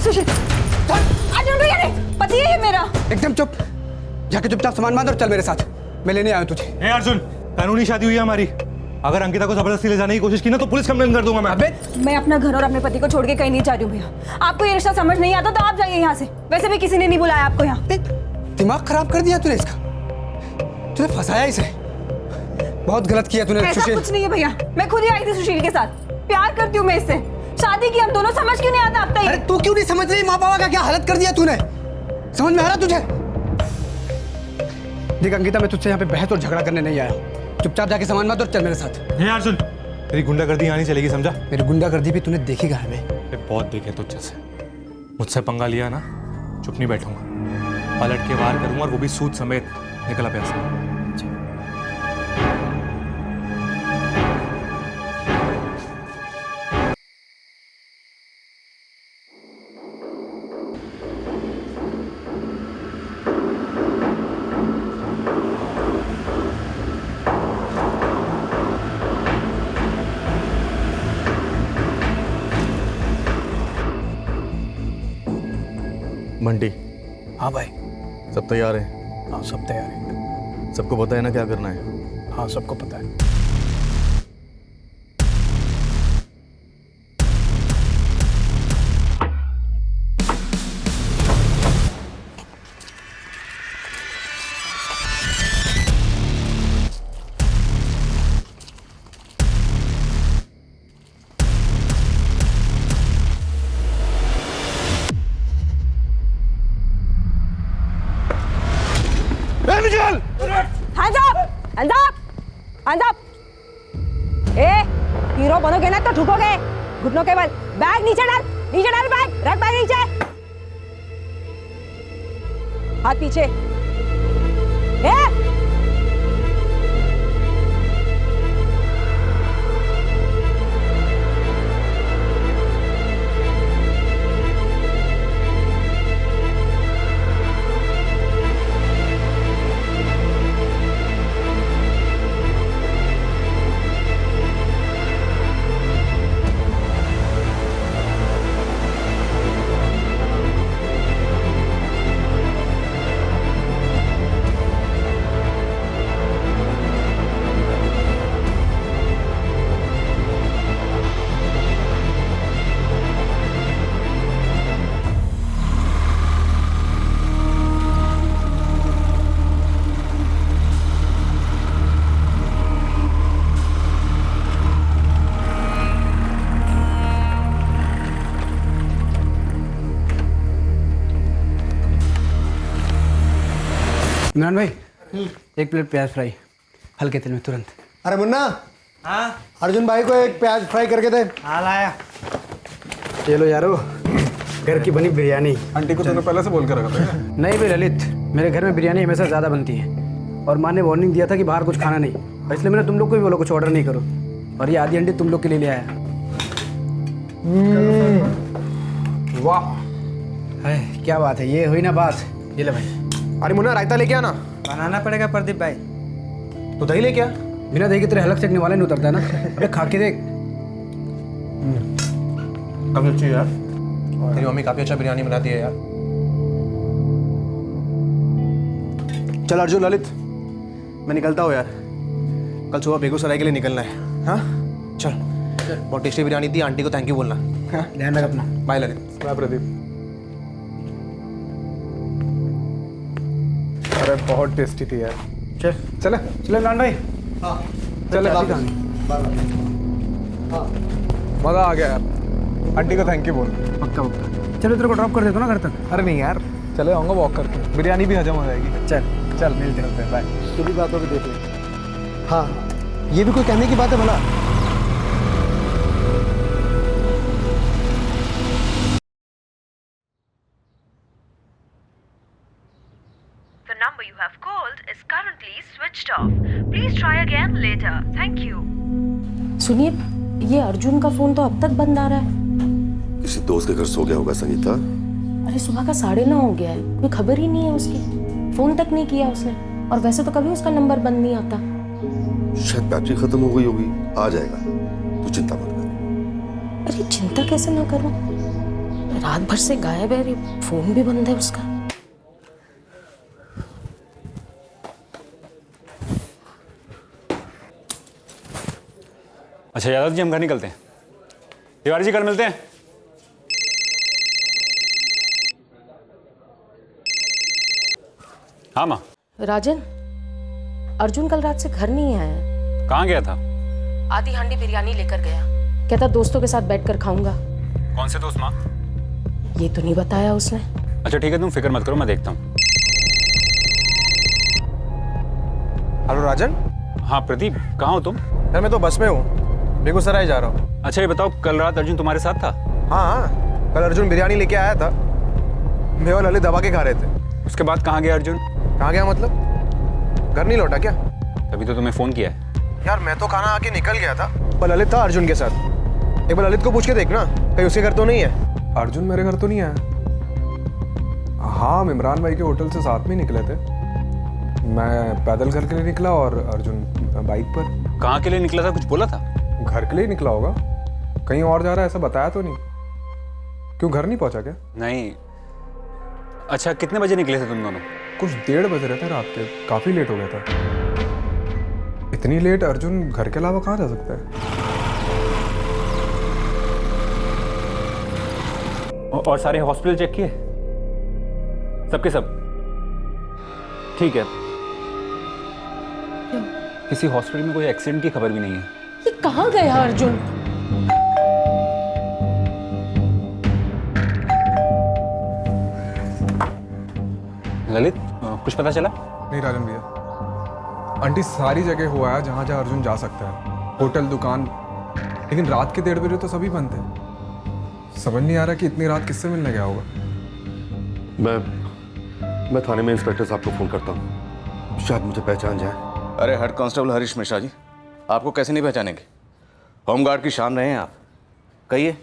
सुशील, अर्जुन भैया ने पति है ये मेरा। एकदम चुप, जाके चुपचाप सामान बांध और चल मेरे साथ, मैं लेने आया हूं तुझे। ए अर्जुन, कानूनी शादी हुई है हमारी। अगर अंकिता को जबरदस्ती ले जाने की कोशिश की ना तो पुलिस कंप्लेन कर दूंगा मैं। अबे मैं अपना घर और अपने पति को छोड़ के कहीं नहीं जा रही हूँ भैया। आपको ये रिश्ता समझ नहीं आता तो आप जाइए यहाँ से। वैसे भी किसी ने नहीं बुलाया आपको यहाँ। दिमाग खराब कर दिया तूने इसका, तूने फंसाया इसे। बहुत गलत किया तूने ऐसा सुशील। कुछ नहीं है भैया, मैं खुद ही आई थी सुशील के साथ। प्यार करती हूँ मैं इससे, शादी की हम दोनों। समझ क्यों नहीं आता अब तक? अरे तू क्यों नहीं समझ रही? माँ बाबा का क्या हालत कर दिया तूने, समझ में आ रहा तुझे? देख अंकिता, मैं तुझसे यहाँ पे बहस और झगड़ा करने नहीं आया हूँ। चुपचाप जाके सामान बांध और चल मेरे साथ। ए अर्जुन, तेरी गुंडागर्दी यहाँ नहीं चलेगी, समझा? मेरी गुंडागर्दी भी तूने देखी कहाँ है? बहुत देखे तुझ से। मुझसे पंगा लिया ना, चुप नहीं बैठूंगा, पलट के वार करूंगा और वो भी सूद समेत। निकला पैसा। बंटी, हाँ भाई। सब तैयार है? हाँ सब तैयार है। सबको पता है ना क्या करना है? हाँ सबको पता है। Hands up! Hands up! Hands up! Hero बनोगे ना तो ठुकोगे। घुटनों के बल। बैग नीचे डाल बैग, रख बैग नीचे। हाथ पीछे। इमरान भाई, एक प्लेट प्याज फ्राई हल्के तेल में तुरंत। अरे मुन्ना, हाँ अर्जुन भाई को एक प्याज फ्राई करके दे। हाँ लाया। ये लो यारो, घर की बनी बिरयानी। आंटी को तूने पहले से बोल कर रखा था? नहीं भाई ललित, मेरे घर में बिरयानी हमेशा ज़्यादा बनती है और माँ ने वार्निंग दिया था कि बाहर कुछ खाना नहीं, इसलिए मैंने तुम लोग को भी बोला कुछ ऑर्डर नहीं करो, और ये आधी अंडी तुम लोग के लिए ले आया। वाह, है क्या बात है, ये हुई ना बात। ये ले भाई। अरे मुन्ना, रायता लेके आना। बनाना पड़ेगा प्रदीप भाई। तो दही लेके आ। बिना दही के तेरे हलक सेकने वाले नहीं उतरता है ना। अरे खा के देख। काफी अच्छी है यार, तेरी मम्मी काफी अच्छा बिरयानी बनाती है यार। चल अर्जुन, ललित, मैं निकलता हूँ यार, कल सुबह बेगूसराय के लिए निकलना है। हाँ चल, बहुत टेस्टी बिरयानी थी, आंटी को थैंक यू बोलना। हाँ ध्यान रख अपना। बाय ललित। बाय प्रदीप। अरे बहुत टेस्टी थी यार। चल चले चलो इमरान भाई। हाँ चले, मजा आ गया यार। आंटी को थैंक यू बोल। पक्का पक्का। चलो तेरे को ड्रॉप कर देता हूँ ना घर तक। अरे नहीं यार, चले आऊँगा वॉक करके, बिरयानी भी हजम हो जाएगी। चल चल मिलते हैं, बाय। तू भी बातों को देख ले। हाँ, ये भी कोई कहने की बात है भला? The number you have called is currently switched off. Please try again later. Thank you. सुनिए, ये अर्जुन का फोन तो अब तक बंद आ रहा है। किसी दोस्त के घर सो गया होगा संगीता। अरे सुबह का 9:30 हो गया है, कोई खबर ही नहीं है उसकी, फोन तक नहीं किया उसने, और वैसे तो कभी उसका नंबर बंद नहीं आता। शायद बैटरी खत्म हो गई होगी, आ जाएगा, तू चिंता मत कर। अरे चिंता कैसे ना करूं, रात भर से गायब है, ये फोन भी बंद है उसका। अच्छा यादव जी, हम घर निकलते हैं। तिवारी जी, कल मिलते हैं। हाँ माँ। राजन, अर्जुन कल रात से घर नहीं आया। कहाँ गया था? आधी हांडी बिरयानी लेकर गया, कहता दोस्तों के साथ बैठकर खाऊंगा। कौन से दोस्त माँ? ये तो नहीं बताया उसने। अच्छा ठीक है, तुम फिक्र मत करो, मैं देखता हूँ। हेलो राजन। हाँ प्रदीप, कहाँ हो तुम? यार मैं तो बस में हूँ, बेगूसराय जा रहा हूँ। अच्छा ये बताओ, कल रात अर्जुन तुम्हारे साथ था? हाँ, कल अर्जुन बिरयानी लेके आया था, मैं और ललित दबा के खा रहे थे। उसके बाद कहाँ गया अर्जुन? कहाँ गया मतलब? घर नहीं लौटा क्या? तभी तो तुम्हें फ़ोन किया है। यार मैं तो खाना आके निकल गया था, पर ललित था अर्जुन के साथ। एक बार ललित को पूछ के देखना, कहीं उसके घर तो नहीं है। अर्जुन मेरे घर तो नहीं आया। हाँ, हम इमरान भाई के होटल से साथ में निकले थे। मैं पैदल घर के लिए निकला और अर्जुन बाइक पर। कहाँ के लिए निकला था, कुछ बोला था? घर के लिए निकला होगा, कहीं और जा रहा है ऐसा बताया तो नहीं। क्यों, घर नहीं पहुंचा क्या? नहीं। अच्छा कितने बजे निकले थे तुम दोनों? कुछ 1:30 बज रहे थे रात के, काफ़ी लेट हो गया था। इतनी लेट अर्जुन घर के अलावा कहाँ जा सकता है? और सारे हॉस्पिटल चेक किए? सबके सब? ठीक है। किसी हॉस्पिटल में कोई एक्सीडेंट की खबर भी नहीं है। ये कहाँ गया अर्जुन? ललित, कुछ पता चला? नहीं राजन भैया, आंटी सारी जगह हुआ है जहाँ जहाँ अर्जुन जा सकता है, होटल, दुकान, लेकिन रात के 1:30 बजे तो सभी बंद थे। समझ नहीं आ रहा कि इतनी रात किससे मिलने गया होगा। मैं थाने में इंस्पेक्टर साहब को फोन करता हूँ, शायद मुझे पहचान जाए। अरे हेड कांस्टेबल हरीश मिश्रा जी, आपको कैसे नहीं पहचानेंगे? होमगार्ड की शान रहे हैं आप। कहिए,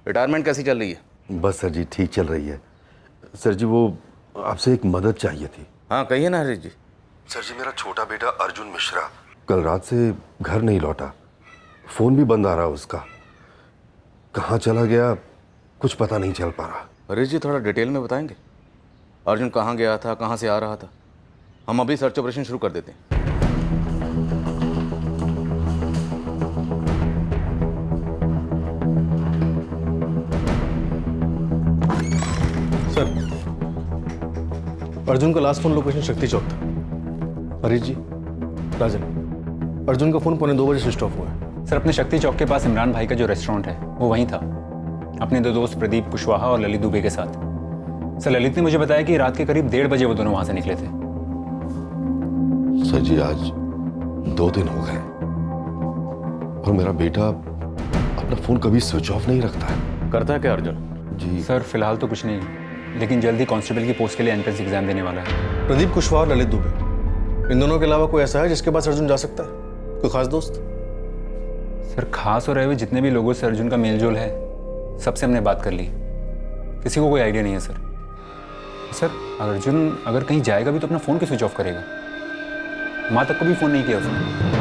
रिटायरमेंट कैसी चल रही है? बस सर जी, ठीक चल रही है। सर जी, वो आपसे एक मदद चाहिए थी। हाँ कहिए ना हरीश जी। सर जी, मेरा छोटा बेटा अर्जुन मिश्रा कल रात से घर नहीं लौटा, फ़ोन भी बंद आ रहा उसका। कहाँ चला गया कुछ पता नहीं चल पा रहा। हरीश जी थोड़ा डिटेल में बताएंगे, अर्जुन कहाँ गया था, कहाँ से आ रहा था? हम अभी सर्च ऑपरेशन शुरू कर देते हैं। सर, अर्जुन का लास्ट फोन लोकेशन शक्ति चौक था। हरीश जी, राजन, अर्जुन का फोन 1:45 बजे स्विच ऑफ हुआ है। सर अपने शक्ति चौक के पास इमरान भाई का जो रेस्टोरेंट है वो वहीं था, अपने 2 दोस्त प्रदीप कुशवाहा और ललित दुबे के साथ। सर ललित ने मुझे बताया कि रात के करीब 1:30 बजे वो दोनों वहां से निकले थे। सर जी, आज 2 दिन हो गए और मेरा बेटा अपना फ़ोन कभी स्विच ऑफ नहीं रखता है। करता है क्या अर्जुन? जी सर फिलहाल तो कुछ नहीं, लेकिन जल्दी कांस्टेबल की पोस्ट के लिए एंट्रेंस एग्जाम देने वाला है। प्रदीप कुशवाहा और ललित दुबे, इन दोनों के अलावा कोई ऐसा है जिसके पास अर्जुन जा सकता है? कोई खास दोस्त? सर खास और रहे हुए जितने भी लोगों से अर्जुन का मेलजोल है, सबसे हमने बात कर ली, किसी को कोई आइडिया नहीं है सर। सर अर्जुन अगर कहीं जाएगा भी तो अपना फ़ोन क्यों स्विच ऑफ करेगा? माँ तक को भी फ़ोन नहीं किया उसने।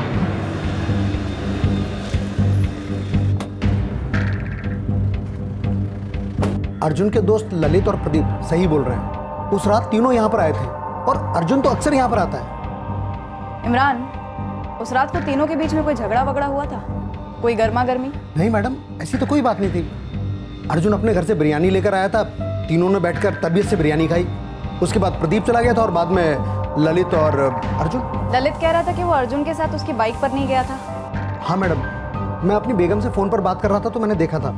अर्जुन के दोस्त ललित और प्रदीप सही बोल रहे हैं, उस रात तीनों यहाँ पर आए थे और अर्जुन तो अक्सर यहाँ पर आता है। इमरान, उस रात को तीनों के बीच में कोई झगड़ा वगड़ा हुआ था? कोई गर्मा गर्मी? नहीं मैडम, ऐसी तो कोई बात नहीं थी। अर्जुन अपने घर से बिरयानी लेकर आया था, तीनों ने बैठकर तबीयत से बिरयानी खाई। उसके बाद प्रदीप चला गया था और बाद में ललित और अर्जुन। ललित कह रहा था कि वो अर्जुन के साथ उसकी बाइक पर नहीं गया था। हाँ मैडम, मैं अपनी बेगम से फ़ोन पर बात कर रहा था तो मैंने देखा था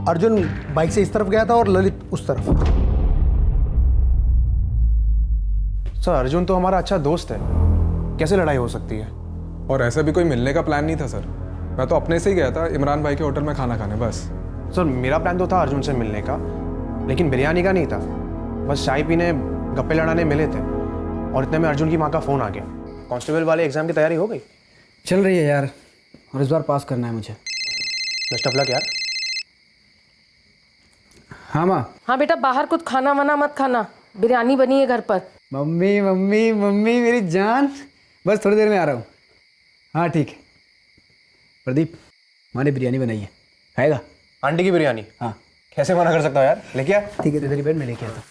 अर्जुन बाइक से इस तरफ गया था और ललित उस तरफ। सर अर्जुन तो हमारा अच्छा दोस्त है, कैसे लड़ाई हो सकती है? और ऐसा भी कोई मिलने का प्लान नहीं था सर, मैं तो अपने से ही गया था इमरान भाई के होटल में खाना खाने बस। सर मेरा प्लान तो था अर्जुन से मिलने का, लेकिन बिरयानी का नहीं था। बस चाय पीने, गप्पे लड़ाने मिले थे और इतने में अर्जुन की माँ का फ़ोन आ गया। कांस्टेबल वाले एग्ज़ाम की तैयारी हो गई? चल रही है यार, और इस बार पास करना है मुझे। बेस्ट ऑफ लक यार। हाँ माँ। हाँ बेटा, बाहर कुछ खाना वाना मत खाना, बिरयानी बनी है घर पर। मम्मी मम्मी मम्मी मेरी जान, बस थोड़ी देर में आ रहा हूँ। हाँ ठीक है। प्रदीप, माँ ने बिरयानी बनाई है, खाएगा? आंटी की बिरयानी? हाँ। कैसे मना कर सकता हूँ यार, लेके आ। ठीक है तेरी बेड में लेके आता।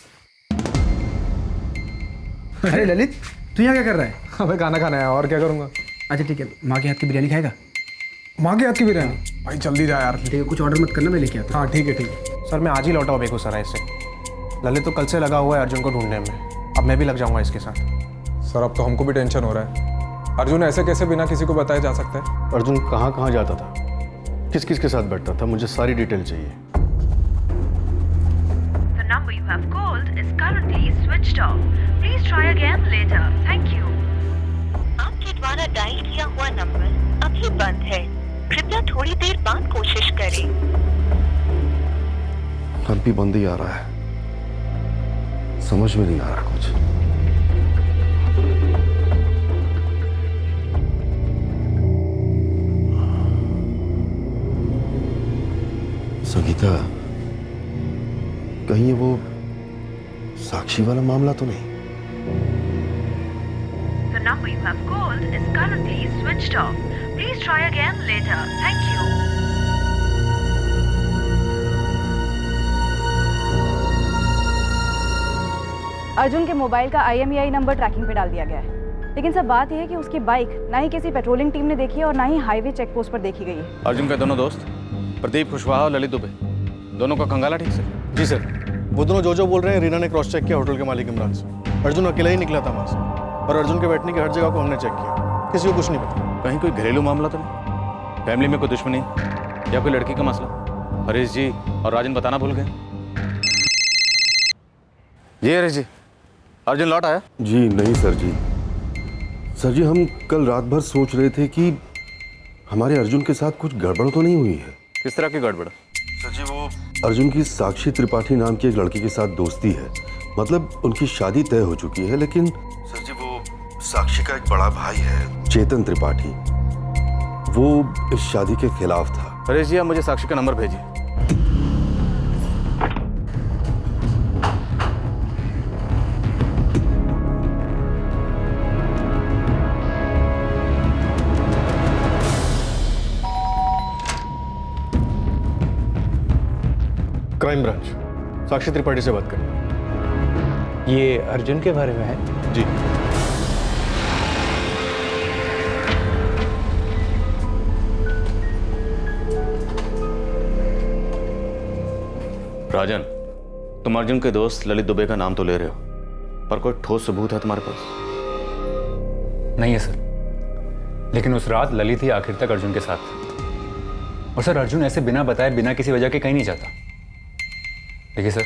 अरे ललित, तू यहाँ क्या कर रहा है? हमें खाना खाना है, और क्या करूँगा। अच्छा ठीक है, माँ के हाथ की बिरयानी खाएगा? माँ के हाथ की बिरयानी? भाई जल्दी जा यार। ठीक है, कुछ ऑर्डर मत करना, मैं लेके आता। हाँ ठीक है ठीक है। सर मैं आज ही लौटा हूँ बेगूसराय से। ललित तो कल से लगा हुआ है अर्जुन को ढूंढने में, अब मैं भी लग जाऊंगा इसके साथ। सर अब तो हमको भी टेंशन हो रहा है। अर्जुन ऐसे कैसे बिना किसी को बताए जा सकता है? अर्जुन कहाँ कहाँ जाता था, किस किस के साथ बैठता था, मुझे सारी डिटेल चाहिए। The number you have called is currently switched off. Please try again later. Thank you. आपके द्वारा डायल किया हुआ नंबर अभी बंद है। कृपया थोड़ी देर बाद कोशिश करें। अब भी बंद ही आ रहा है, समझ में नहीं आ रहा कुछ। संगीता, कहीं ये वो साक्षी वाला मामला तो नहीं? The number you have called is currently switched off. Please try again later. Thank you. Arjun के मोबाइल का IMEI नंबर ट्रैकिंग पे डाल दिया गया है, लेकिन सब बात यह है कि उसकी बाइक ना ही किसी पेट्रोलिंग टीम ने देखी है और ना ही हाईवे चेक पोस्ट पर देखी गई है। अर्जुन के दोनों दोस्त प्रदीप कुशवाहा और ललित दुबे, दोनों का कंगाला ठीक से? जी सर, वो दोनों जो बोल रहे हैं रीना ने क्रॉस चेक किया होटल के मालिक इमरान से। अर्जुन अकेला ही निकला था वहाँ से, और अर्जुन के बैठने की हर जगह को हमने चेक किया, किसी को कुछ नहीं पता। कहीं कोई घरेलू मामला तो नहीं? फैमिली में कोई दुश्मनी या कोई लड़की का मसला? हरीश जी और राजन बताना भूल गए। जी हरीश जी, अर्जुन लौट आया? जी नहीं सर जी। सर जी, हम कल रात भर सोच रहे थे कि हमारे अर्जुन के साथ कुछ गड़बड़ तो नहीं हुई है। किस तरह की गड़बड़? सर जी, वो अर्जुन की साक्षी त्रिपाठी नाम की एक लड़की के साथ दोस्ती है, मतलब उनकी शादी तय हो चुकी है, लेकिन सर जी वो साक्षी का एक बड़ा भाई है चेतन त्रिपाठी, वो इस शादी के खिलाफ था। हरीश जी, आप मुझे साक्षी का नंबर भेजिए। क्राइम ब्रांच, साक्षी त्रिपाठी से बात करें। ये अर्जुन के बारे में है? जी। राजन, तुम अर्जुन के दोस्त ललित दुबे का नाम तो ले रहे हो, पर कोई ठोस सबूत है तुम्हारे पास? नहीं है सर, लेकिन उस रात ललित ही आखिर तक अर्जुन के साथ। और सर अर्जुन ऐसे बिना बताए, बिना किसी वजह के कहीं नहीं जाता। देखिए सर,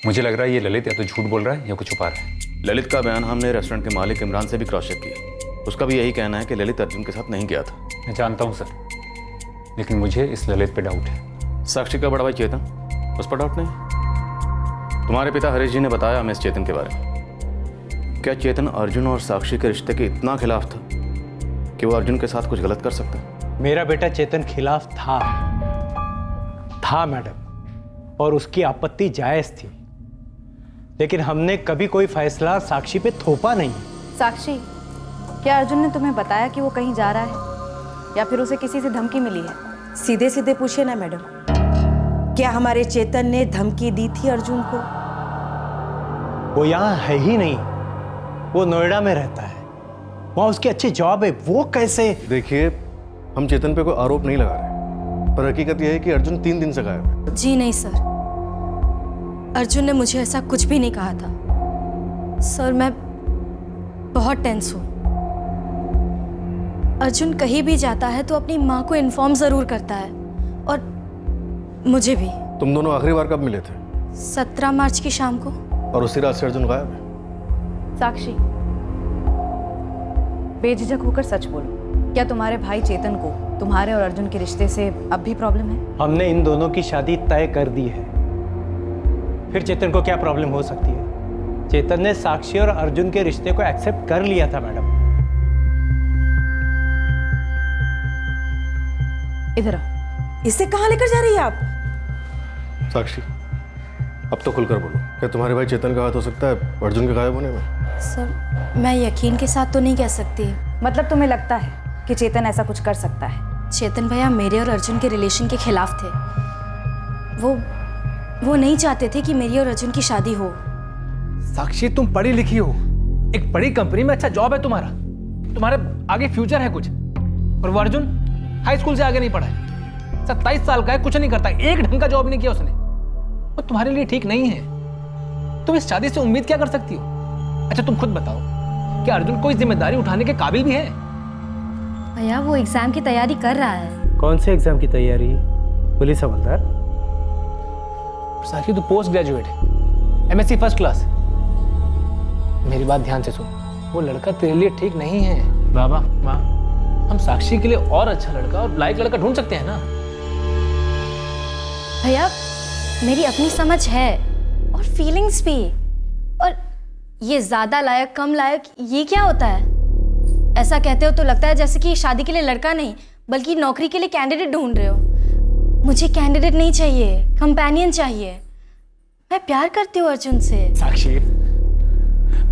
मुझे लग रहा है ये ललित या तो झूठ बोल रहा है या कुछ छुपा रहा है। ललित का बयान हमने रेस्टोरेंट के मालिक इमरान से भी क्रॉस चेक किया, उसका भी यही कहना है कि ललित अर्जुन के साथ नहीं गया था। मैं जानता हूँ सर, लेकिन मुझे इस ललित पे डाउट है। साक्षी का बड़ा भाई चेतन, उस पर डाउट नहीं? तुम्हारे पिता हरीश जी ने बताया हमें इस चेतन के बारे में। क्या चेतन अर्जुन और साक्षी के रिश्ते के इतना खिलाफ था कि वो अर्जुन के साथ कुछ गलत कर सकता? मेरा बेटा चेतन खिलाफ था मैडम, और उसकी आपत्ति जायज थी, लेकिन हमने कभी कोई फैसला साक्षी पे थोपा नहीं। साक्षी, क्या अर्जुन ने तुम्हें बताया कि वो कहीं जा रहा है या फिर उसे किसी से धमकी मिली है? सीधे सीधे पूछे ना मैडम, क्या हमारे चेतन ने धमकी दी थी अर्जुन को? वो यहाँ है ही नहीं, वो नोएडा में रहता है, वहाँ उसकी अच्छी जॉब है। वो कैसे? देखिए, हम चेतन पे कोई आरोप नहीं लगा रहे, पर हकीकत यह है कि अर्जुन 3 दिन से गायब है। जी नहीं सर, अर्जुन ने मुझे ऐसा कुछ भी नहीं कहा था। सर मैं बहुत टेंस हूँ। अर्जुन कहीं भी जाता है तो अपनी माँ को इन्फॉर्म जरूर करता है, और मुझे भी। तुम दोनों आखिरी बार कब मिले थे? 17 मार्च की शाम को। और उसी रात से अर्जुन गायब है। साक्षी, बेझिझक होकर सच बोलो, क्या तुम्हारे भाई चेतन को तुम्हारे और अर्जुन के रिश्ते से अब भी प्रॉब्लम है? हमने इन दोनों की शादी तय कर दी है, फिर चेतन को क्या प्रॉब्लम हो सकती है? चेतन ने साक्षी और अर्जुन के रिश्ते को एक्सेप्ट कर लिया था मैडम। इधर आओ। इसे कहाँ लेकर जा रही है आप? साक्षी, अब तो खुलकर बोलो, क्या तुम्हारे भाई चेतन का हाथ हो सकता है अर्जुन के गायब होने में? सर मैं यकीन के साथ तो नहीं कह सकती। मतलब तुम्हें लगता है कि चेतन ऐसा कुछ कर सकता है? चेतन भैया मेरे और अर्जुन के रिलेशन के खिलाफ थे। वो वो नहीं चाहते थे कि मेरी और अर्जुन की शादी हो। साक्षी, तुम पढ़ी लिखी हो, एक बड़ी कंपनी में अच्छा जॉब है तुम्हारा, तुम्हारे आगे फ्यूचर है कुछ, और वो अर्जुन हाई स्कूल से आगे नहीं पढ़ा है, 27 साल का है, कुछ नहीं करता, एक ढंग का जॉब नहीं किया उसने। वो तुम्हारे लिए ठीक नहीं है। तुम इस शादी से उम्मीद क्या कर सकती हो? अच्छा तुम खुद बताओ, क्या अर्जुन कोई जिम्मेदारी उठाने के काबिल भी है? भैया वो एग्जाम की तैयारी कर रहा है। कौन से एग्जाम की तैयारी? पुलिस हवलदार? साक्षी, तू पोस्ट ग्रेजुएट है, एमएससी फर्स्ट क्लास। मेरी बात ध्यान से सुन, वो लड़का तेरे लिए ठीक नहीं है। बाबा माँ, हम साक्षी के लिए और अच्छा लड़का और लायक लड़का ढूंढ सकते हैं ना। भैया मेरी अपनी समझ है और फीलिंग्स भी, और ये ज्यादा लायक कम लायक ये क्या होता है? ऐसा कहते हो तो लगता है जैसे कि शादी के लिए लड़का नहीं बल्कि नौकरी के लिए कैंडिडेट ढूंढ रहे हो। मुझे कैंडिडेट नहीं चाहिए, कंपेनियन चाहिए। मैं प्यार करती हूँ अर्जुन से। साक्षी,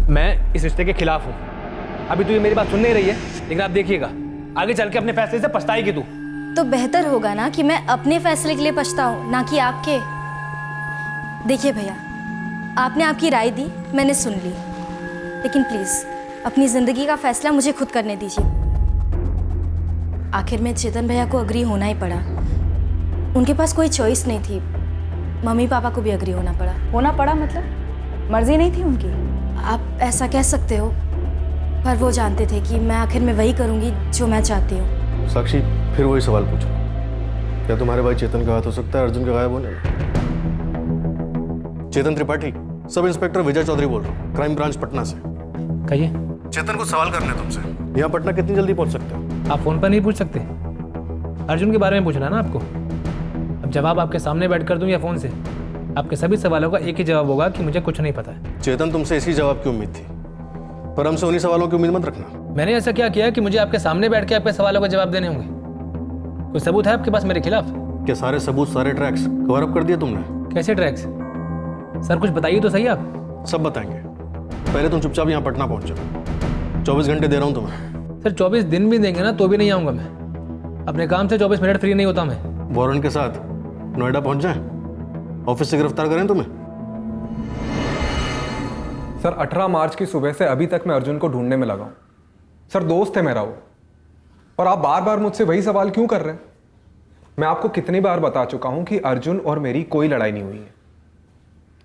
मैं इस रिश्ते के खिलाफ हूँ। अभी तो ये मेरी बात सुन नहीं रही है, लेकिन आप देखिएगा आगे चल के अपने फैसले से पछताएगी तू। तो बेहतर होगा ना कि मैं अपने फैसले के लिए पछताऊं, ना कि आपके। देखिए भैया, आपने आपकी राय दी, मैंने सुन ली, लेकिन प्लीज अपनी जिंदगी का फैसला मुझे खुद करने दीजिए। आखिर में चेतन भैया को अग्री होना ही पड़ा। उनके पास कोई चॉइस नहीं थी, मम्मी पापा को भी अग्री होना पड़ा। होना पड़ा मतलब मर्जी नहीं थी उनकी? आप ऐसा कह सकते हो, पर वो जानते थे कि मैं आखिर में वही करूंगी जो मैं चाहती हूँ। साक्षी, फिर वही सवाल पूछो, क्या तुम्हारे भाई चेतन का हाथ हो सकता है अर्जुन के गायब होने में? चेतन त्रिपाठी, सब इंस्पेक्टर विजय चौधरी बोल रहा हूँ, क्राइम ब्रांच पटना से। कहिए। चेतन को सवाल करना है तुमसे, यहाँ पटना कितनी जल्दी पहुँच सकते हो? आप फोन पर नहीं पूछ सकते, अर्जुन के बारे में पूछना है ना आपको। अब जवाब आपके सामने बैठ कर दूं या फोन से, आपके सभी सवालों का एक ही जवाब होगा कि मुझे कुछ नहीं पता है। चेतन, तुमसे इसी जवाब की उम्मीद थी, पर हमसे उन्हीं सवालों की उम्मीद मत रखना। मैंने ऐसा क्या किया कि मुझे आपके सामने बैठ के आपके सवालों का जवाब देने होंगे? कोई सबूत है आपके पास मेरे खिलाफ? क्या सारे सबूत, सारे ट्रैक्स कवर अप कर दिए तुमने? कैसे ट्रैक्स? सर कुछ बताइए तो सही आप। सब बताएंगे, पहले तुम चुपचाप यहाँ पटना पहुँच जाओ। 24 घंटे दे रहा हूँ तुम्हें। सर 24 दिन भी देंगे ना तो भी नहीं आऊँगा मैं, अपने काम से 24 मिनट फ्री नहीं होता मैं। वारंट के साथ नोएडा पहुँच जाए, ऑफिस से गिरफ्तार करें तुम्हें? सर 18 मार्च की सुबह से अभी तक मैं अर्जुन को ढूंढने में लगा हूं। सर दोस्त है मेरा वो, और आप बार बार मुझसे वही सवाल क्यों कर रहे हैं? मैं आपको कितनी बार बता चुका हूं कि अर्जुन और मेरी कोई लड़ाई नहीं हुई है।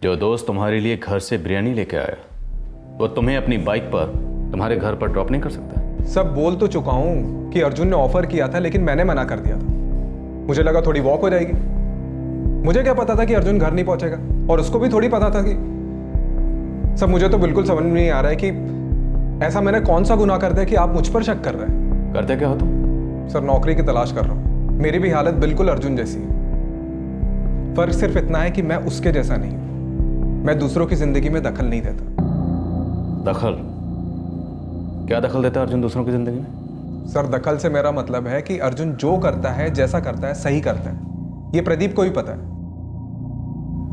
जो दोस्त तुम्हारे लिए घर से बिरयानी लेके आया, वो तुम्हें अपनी बाइक पर तुम्हारे घर पर ड्रॉप नहीं कर सकता? सब बोल तो चुका हूं कि अर्जुन ने ऑफर किया था, लेकिन मैंने मना कर दिया था। मुझे लगा थोड़ी वॉक हो जाएगी। मुझे क्या पता था कि अर्जुन घर नहीं पहुंचेगा, और उसको भी थोड़ी पता था कि सब। मुझे तो बिल्कुल समझ में नहीं आ रहा है कि ऐसा मैंने कौन सा गुनाह कर दिया कि आप मुझ पर शक कर रहे हैं। करते क्या हो तुम? सर नौकरी की तलाश कर रहा हूं, मेरी भी हालत बिल्कुल अर्जुन जैसी है। फर्क सिर्फ इतना है कि मैं उसके जैसा नहीं हूं। मैं दूसरों की जिंदगी में दखल नहीं देता। दखल? क्या दखल देता है अर्जुन दूसरों की जिंदगी में? सर दखल से मेरा मतलब है कि अर्जुन जो करता है, जैसा करता है, सही करता है। ये प्रदीप को भी पता है।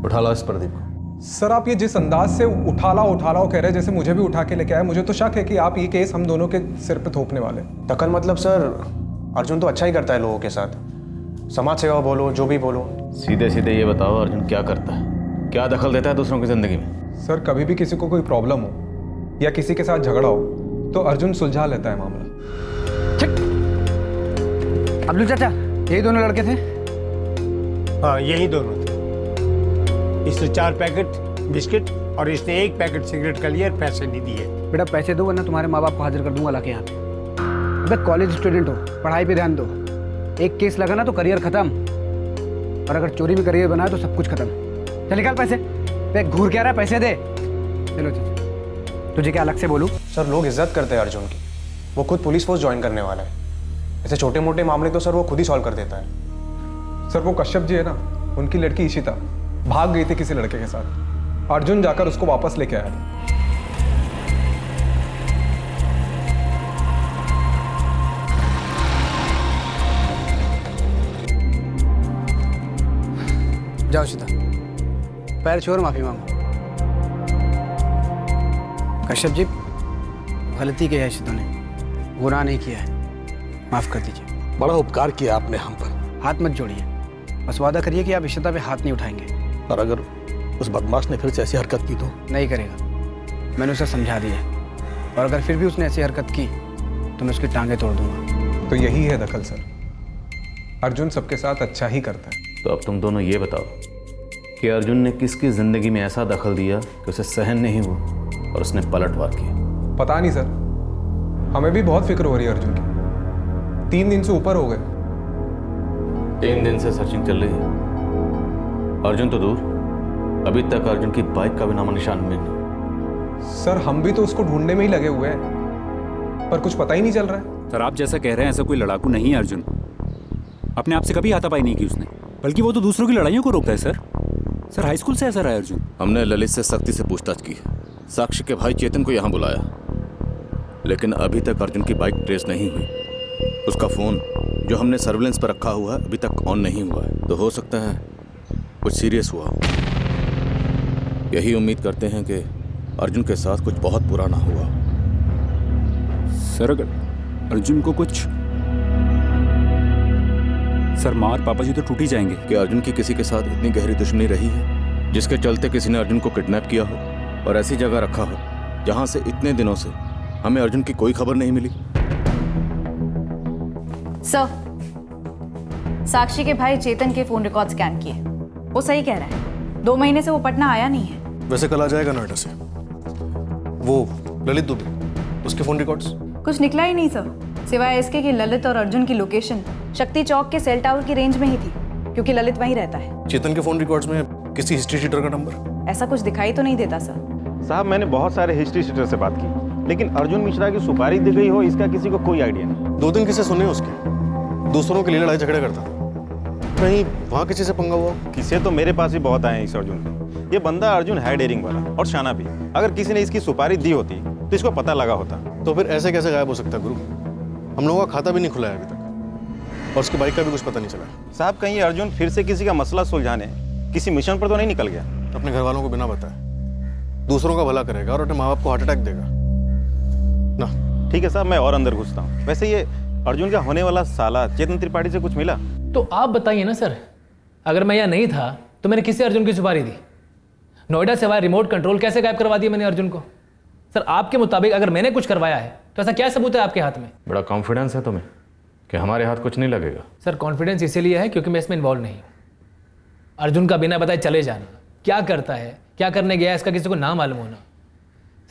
उठा लो इस प्रदीप को। सर आप ये जिस अंदाज से उठा लाओ कह रहे हैं, जैसे मुझे भी उठा के लेके आए, मुझे तो शक है कि आप ये केस हम दोनों के सिर पे थोपने वाले। दखल मतलब सर, अर्जुन तो अच्छा ही करता है लोगों के साथ, समाज सेवा बोलो, जो भी बोलो। सीधे सीधे ये बताओ, अर्जुन क्या करता है? क्या दखल देता है दूसरों की जिंदगी में? सर कभी भी किसी को कोई प्रॉब्लम हो या किसी के साथ झगड़ा हो तो अर्जुन सुलझा लेता है मामला। अब्दुल चाचा, यही दोनों लड़के थे? हाँ यही दोनों थे। इसने 4 पैकेट बिस्किट और इसने 1 पैकेट सिगरेट का लिया, पैसे नहीं दिए। बेटा पैसे दो, वरना तुम्हारे माँ बाप को हाजिर कर दूंगा लाके यहाँ पे। अबे कॉलेज स्टूडेंट हो, पढ़ाई पे ध्यान दो। एक केस लगा ना तो करियर खत्म, और अगर चोरी में करियर बनाया तो सब कुछ खत्म। चल निकाल पैसे। घूर क्या रहा है, पैसे दे। चलो चाचा, तुझे क्या अलग से बोलूँ? सर लोग इज्जत करते हैं अर्जुन की, वो खुद पुलिस फोर्स ज्वाइन करने वाला है। ऐसे छोटे मोटे मामले तो सर वो खुद ही सॉल्व कर देता है। सर वो कश्यप जी है ना, उनकी लड़की इशिता भाग गई थी किसी लड़के के साथ। अर्जुन जाकर उसको वापस लेके आया था। जाओ सीधा, पैर छोड़ माफी मांगो। कश्यप जी, गलती की है इशिता ने, गुनाह नहीं किया है, माफ कर दीजिए। बड़ा उपकार किया आपने हम पर। हाथ मत जोड़िए, बस वादा करिए कि आप इशिता पे हाथ नहीं उठाएंगे। और अगर उस बदमाश ने फिर से ऐसी हरकत की तो? नहीं करेगा, मैंने उसे समझा दिया है। और अगर फिर भी उसने ऐसी हरकत की तो मैं उसकी टांगें तोड़ दूंगा। तो यही है दखल सर, अर्जुन सबके साथ अच्छा ही करता है। तो अब तुम दोनों ये बताओ कि अर्जुन ने किसकी जिंदगी में ऐसा दखल दिया कि उसे सहन नहीं हुआ और उसने पलटवार किया? पता नहीं सर, हमें भी बहुत फिक्र हो रही है अर्जुन की। 3 दिन से ऊपर हो गए। 3 दिन से सर्चिंग चल रही है। अर्जुन तो दूर, अभी तक अर्जुन की बाइक का भी नामो निशान में नहीं। सर हम भी तो उसको ढूंढने में ही लगे हुए हैं, पर कुछ पता ही नहीं चल रहा है। सर आप जैसा कह रहे हैं ऐसा कोई लड़ाकू नहीं है अर्जुन। अपने आप से कभी हाथापाई नहीं की उसने, बल्कि वो तो दूसरों की लड़ाइयों को रोकता है सर। सर हाई स्कूल से ऐसा रहा है अर्जुन। हमने ललित से सख्ती से पूछताछ की है, साक्षी के भाई चेतन को यहाँ बुलाया, लेकिन अभी तक अर्जुन की बाइक ट्रेस नहीं हुई। उसका फोन जो हमने सर्विलेंस पर रखा हुआ है अभी तक ऑन नहीं हुआ है। तो हो सकता है कुछ सीरियस हुआ। यही उम्मीद करते हैं कि अर्जुन के साथ कुछ बहुत बुरा ना हुआ। सर अगर अर्जुन को कुछ, सर मार पापा जी तो टूट ही जाएंगे। कि अर्जुन की किसी के साथ इतनी गहरी दुश्मनी रही है जिसके चलते किसी ने अर्जुन को किडनैप किया हो और ऐसी जगह रखा हो जहां से इतने दिनों से हमें अर्जुन की कोई खबर नहीं मिली? सर, साक्षी के भाई चेतन के फोन रिकॉर्ड स्कैन किए, वो सही कह रहा है। 2 महीने से वो पटना आया नहीं है। वैसे कल आ जाएगा नोएडा से। वो ललित दुबे, उसके फोन रिकॉर्ड्स? कुछ निकला ही नहीं सर, सिवाय इसके कि ललित और अर्जुन की लोकेशन शक्ति चौक के सेल टावर की रेंज में ही थी, क्योंकि ललित वहीं रहता है। चेतन के फोन रिकॉर्ड्स में किसी हिस्ट्री शीटर का नंबर? ऐसा कुछ दिखाई तो नहीं देता सर। साहब मैंने बहुत सारे हिस्ट्री शीटर से बात की, लेकिन अर्जुन मिश्रा की सुपारी दी गई हो इसका किसी को कोई आइडिया नहीं। 2 दिन किसे सुने उसके, दूसरों के लिए लड़ाई झगड़े करता, कहीं वहाँ किसी से पंगा हुआ? किसे तो मेरे पास भी बहुत आए हैं इस अर्जुन के। ये बंदा अर्जुन है डेयरिंग वाला और शाना भी। अगर किसी ने इसकी सुपारी दी होती तो इसको पता लगा होता। तो फिर ऐसे कैसे गायब हो सकता गुरु? हम लोगों का खाता भी नहीं खुला है अभी तक और उसकी बाइक का भी कुछ पता नहीं चला। साहब कहीं अर्जुन फिर से किसी का मसला सुलझाने किसी मिशन पर तो नहीं निकल गया? अपने घर वालों को बिना बताए दूसरों का भला करेगा और अपने माँ बाप को हार्ट अटैक देगा ना। ठीक है साहब, मैं और अंदर घुसता हूँ। वैसे ये अर्जुन का होने वाला साला चेतन त्रिपाठी से कुछ मिला? तो आप बताइए ना सर, अगर मैं यहाँ नहीं था तो मैंने किससे अर्जुन की सुपारी दी? नोएडा से वाया रिमोट कंट्रोल कैसे गायब करवा दिया मैंने अर्जुन को? सर आपके मुताबिक अगर मैंने कुछ करवाया है तो ऐसा क्या सबूत है आपके हाथ में? बड़ा कॉन्फिडेंस है तुम्हें कि हमारे हाथ कुछ नहीं लगेगा। सर कॉन्फिडेंस इसीलिए है क्योंकि मैं इसमें इन्वॉल्व नहीं हूँ। अर्जुन का बिना बताए चले जाना, क्या करता है, क्या करने गया है, इसका किसी को ना मालूम होना,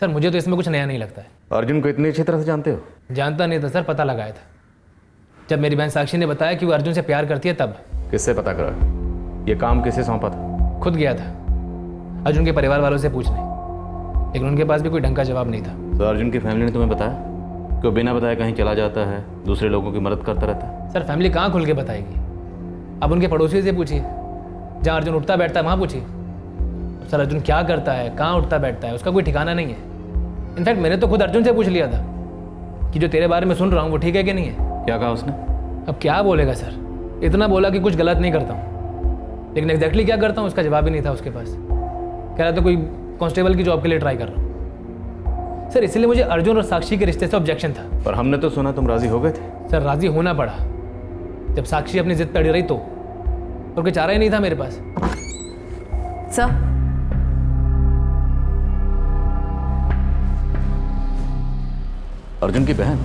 सर मुझे तो इसमें कुछ नया नहीं लगता है। अर्जुन को इतनी अच्छी तरह से जानते हो? जानता नहीं था सर, पता लगाया था जब मेरी बहन साक्षी ने बताया कि वो अर्जुन से प्यार करती है तब। किससे पता करा? ये काम किसे सौंपा था? खुद गया था अर्जुन के परिवार वालों से पूछने, लेकिन उनके पास भी कोई ढंग का जवाब नहीं था। तो अर्जुन की फैमिली ने तुम्हें बताया कि वो बिना बताए कहीं चला जाता है, दूसरे लोगों की मदद करता रहता है? सर फैमिली कहाँ खुल के बताएगी? अब उनके पड़ोसियों से पूछिए, जहाँ अर्जुन उठता बैठता है वहाँ पूछिए। सर अर्जुन क्या करता है, कहाँ उठता बैठता है, उसका कोई ठिकाना नहीं है। इनफैक्ट मैंने तो खुद अर्जुन से पूछ लिया था कि जो तेरे बारे में सुन रहा हूँ वो ठीक है कि नहीं है। क्या कहा उसने? अब क्या बोलेगा सर, इतना बोला कि कुछ गलत नहीं करता हूँ, लेकिन एग्जैक्टली क्या करता हूँ उसका जवाब ही नहीं था उसके पास। कह रहा था कोई कांस्टेबल की जॉब के लिए ट्राई कर रहा हूँ। सर इसलिए मुझे अर्जुन और साक्षी के रिश्ते से ऑब्जेक्शन था। पर हमने तो सुना तुम राजी हो गए थे। सर राजी होना पड़ा, जब साक्षी अपनी जिद पे अड़ी रही तो, और कोई चारा ही नहीं था मेरे पास। सर अर्जुन की बहन?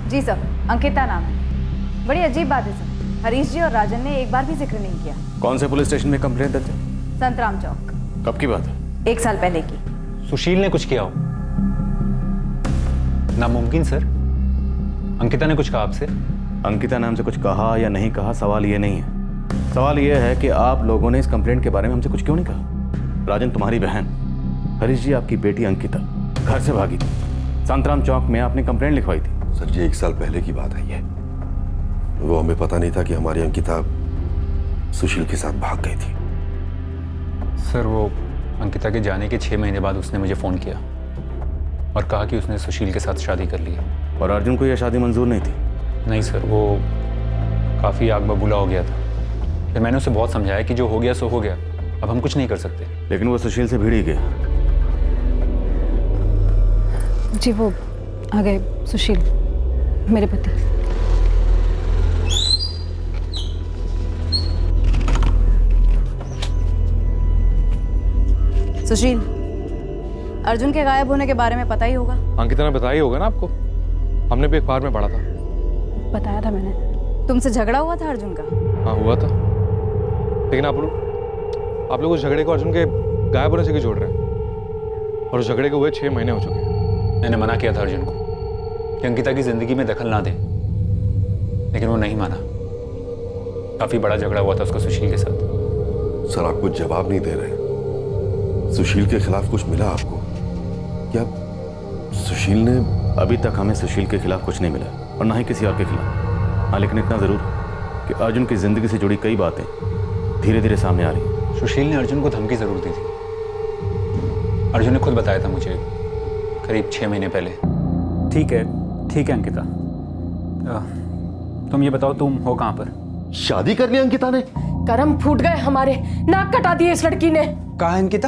जी सर, अंकिता नाम है। बड़ी अजीब बात है सर, हरीश जी और राजन ने एक बार भी जिक्र नहीं किया। कौन से पुलिस स्टेशन में कंप्लेंट दर्ज है? संतराम चौक। कब की बात है? 1 साल पहले की। सुशील ने कुछ किया हो? नामुमकिन सर। अंकिता ने कुछ कहा आपसे? अंकिता ने हमसे कुछ कहा या नहीं कहा सवाल ये नहीं है। सवाल ये है कि आप लोगों ने इस कंप्लेंट के बारे में हमसे कुछ क्यों नहीं कहा? राजन तुम्हारी बहन, हरीश जी आपकी बेटी अंकिता घर से भागी थी, संतराम चौक में आपने कंप्लेंट लिखवाई थी। सर जी 1 साल पहले की बात है ये। वो हमें पता नहीं था कि हमारी अंकिता सुशील के साथ भाग गई थी। सर वो अंकिता के जाने के 6 महीने बाद उसने मुझे फ़ोन किया और कहा कि उसने सुशील के साथ शादी कर ली है। और अर्जुन को यह शादी मंजूर नहीं थी? नहीं सर, वो काफ़ी आग बबूला हो गया था। फिर मैंने उसे बहुत समझाया कि जो हो गया सो हो गया, अब हम कुछ नहीं कर सकते। लेकिन वो सुशील से भिड़ ही गया। जी वो आ गए सुशील, मेरे पति। सुशील, अर्जुन के गायब होने के बारे में पता ही होगा। अंकिता ने बताया ही होगा ना आपको, हमने भी अखबार में पढ़ा था। बताया था मैंने। तुमसे झगड़ा हुआ था अर्जुन का? हाँ हुआ था, लेकिन आप लोग उस झगड़े को अर्जुन के गायब होने से क्यों जोड़ रहे हैं? और उस झगड़े को हुए 6 महीने हो चुके हैं। मैंने मना किया था अर्जुन को कि अंकिता की जिंदगी में दखल ना दे, लेकिन वो नहीं माना। काफी बड़ा झगड़ा हुआ था उसका सुशील के साथ। सर आप कुछ जवाब नहीं दे रहे। सुशील के खिलाफ कुछ मिला आपको? क्या सुशील ने? अभी तक हमें सुशील के खिलाफ कुछ नहीं मिला और ना ही किसी और के खिलाफ। हाँ, लेकिन इतना जरूर कि अर्जुन की जिंदगी से जुड़ी कई बातें धीरे धीरे सामने आ रही हैं। सुशील ने अर्जुन को धमकी जरूर दी थी। अर्जुन ने खुद बताया था मुझे करीब 6 महीने पहले। ठीक है अंकिता, तुम ये बताओ तुम हो कहाँ पर? शादी कर ली अंकिता ने? कर्म फूट गए हमारे, नाक कटा दिए इस लड़की ने। कहाँ है अंकिता?